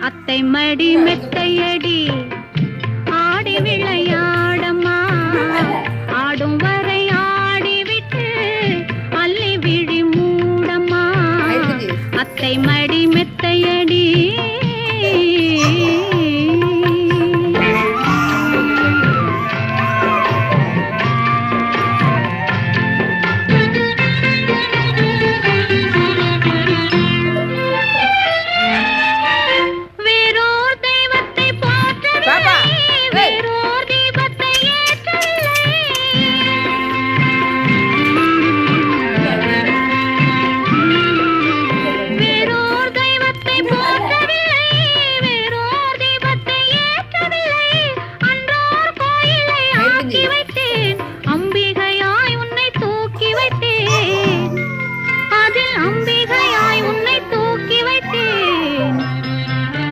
அத்தை மடி மெத்தையடி ஆடி விளையாடம்மா ஆடும் வரை ஆடிவிட்டு அள்ளி விழி மூடம்மா அத்தை மடி மெத்தையடி